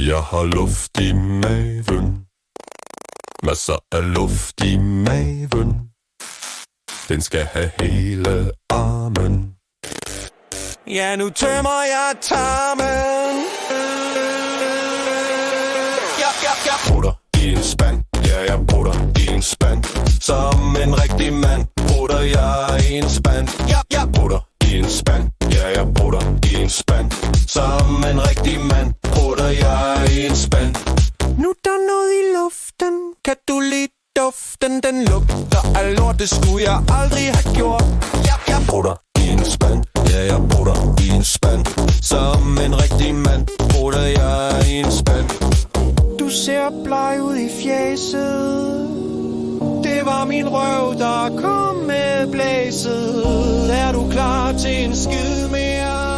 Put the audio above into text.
Jeg har luft i maven. Masser af luft i maven. Den skal have hele armen. Ja, nu tømmer jeg tarmen. Jeg putter i en spand. Ja, jeg putter i en spand. Som en rigtig mand putter jeg i en spand. Jeg putter i en spand. Ja, jeg putter i en spand. Som en rigtig mand putter jeg i en spand. Nu er der noget i luften. Kan du lide duften? Den lugter af lort. Det skulle jeg aldrig have gjort. Jeg putter i en spand. Ja, jeg putter i en spand. Som en rigtig mand putter jeg i en spand. Du ser bleg ud i fjæset. Det var min røv, der kom med blæset. Er du klar til en skid mere?